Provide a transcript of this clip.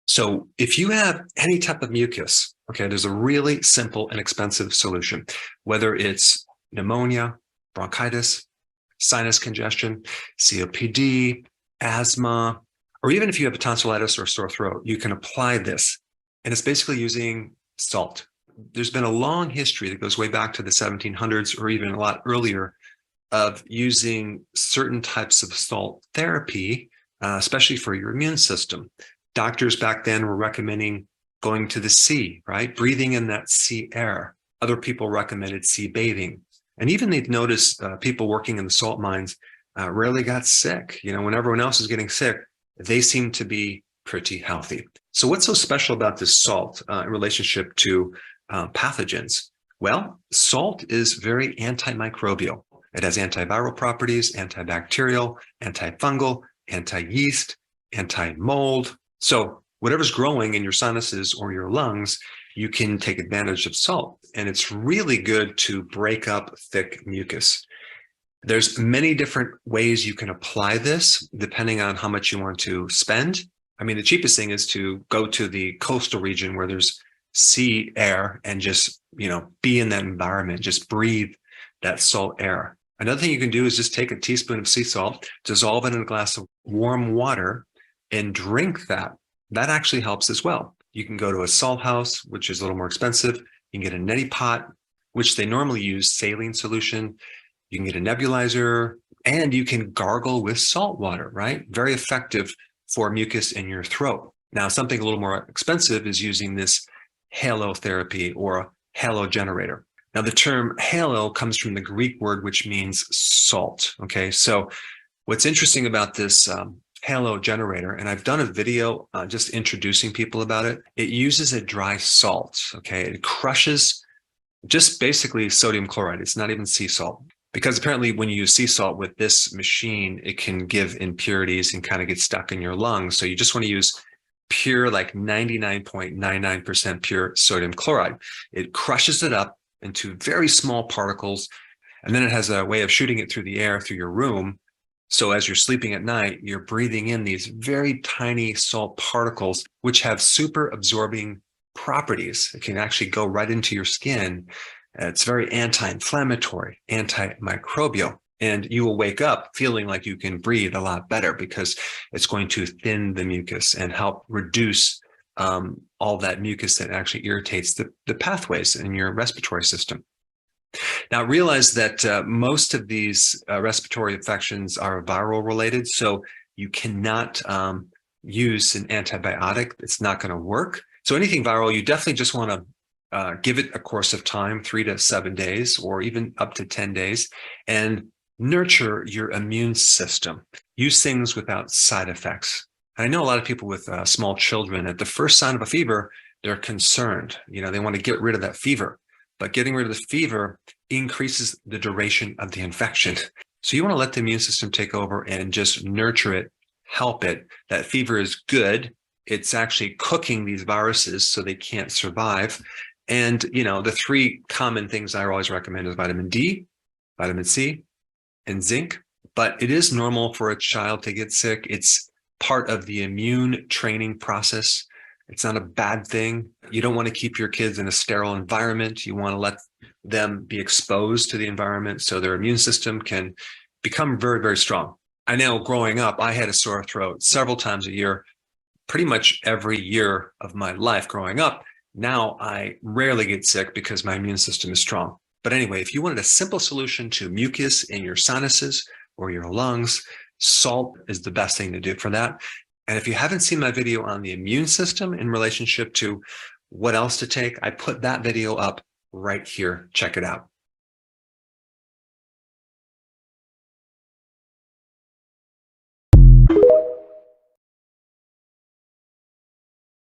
So if you have any type of mucus, okay, there's a really simple and expensive solution, whether it's pneumonia, bronchitis, sinus congestion, COPD, asthma, or even if you have a tonsillitis or a sore throat, you can apply this. And it's basically using salt. There's been a long history that goes way back to the 1700s or even a lot earlier of using certain types of salt therapy, especially for your immune system. Doctors back then were recommending going to the sea, right? Breathing in that sea air. Other people recommended sea bathing. And even they've noticed people working in the salt mines rarely got sick. You know, when everyone else is getting sick, they seem to be pretty healthy. So what's so special about this salt in relationship to pathogens? Well, salt is very antimicrobial. It has antiviral properties, antibacterial, antifungal, anti-yeast, anti-mold. So whatever's growing in your sinuses or your lungs, you can take advantage of salt. And it's really good to break up thick mucus. There's many different ways you can apply this depending on how much you want to spend. I mean, the cheapest thing is to go to the coastal region where there's sea air and just, be in that environment, just breathe that salt air. Another thing you can do is just take a teaspoon of sea salt, dissolve it in a glass of warm water, and drink that. That actually helps as well. You can go to a salt house, which is a little more expensive. You can get a neti pot, which they normally use saline solution. You can get a nebulizer, and you can gargle with salt water, right? Very effective for mucus in your throat. Now, something a little more expensive is using this halo therapy or a halo generator. Now, the term halo comes from the Greek word, which means salt. Okay, so what's interesting about this halo generator, and I've done a video just introducing people about it. It uses a dry salt. Okay, it crushes just basically sodium chloride. It's not even sea salt. Because apparently when you use sea salt with this machine, it can give impurities and kind of get stuck in your lungs. So you just want to use pure, like 99.99% pure sodium chloride. It crushes it up into very small particles, and then it has a way of shooting it through the air through your room. So as you're sleeping at night, you're breathing in these very tiny salt particles, which have super absorbing properties. It can actually go right into your skin. It's very anti-inflammatory, antimicrobial, and you will wake up feeling like you can breathe a lot better because it's going to thin the mucus and help reduce all that mucus that actually irritates the pathways in your respiratory system. Now, realize that most of these respiratory infections are viral related, so you cannot use an antibiotic. It's not going to work. So anything viral, you definitely just want to give it a course of time, 3 to 7 days, or even up to 10 days, and nurture your immune system. Use things without side effects. I know a lot of people with small children, at the first sign of a fever, they're concerned. They want to get rid of that fever. But getting rid of the fever increases the duration of the infection. So you want to let the immune system take over and just nurture it, help it. That fever is good. It's actually cooking these viruses so they can't survive. And, the 3 common things I always recommend is vitamin D, vitamin C, and zinc. But it is normal for a child to get sick. It's part of the immune training process. It's not a bad thing. You don't want to keep your kids in a sterile environment. You want to let them be exposed to the environment so their immune system can become very, very strong. I know growing up, I had a sore throat several times a year, pretty much every year of my life growing up. Now I rarely get sick because my immune system is strong. But anyway, if you wanted a simple solution to mucus in your sinuses or your lungs, salt is the best thing to do for that. And if you haven't seen my video on the immune system in relationship to what else to take, I put that video up right here. Check it out.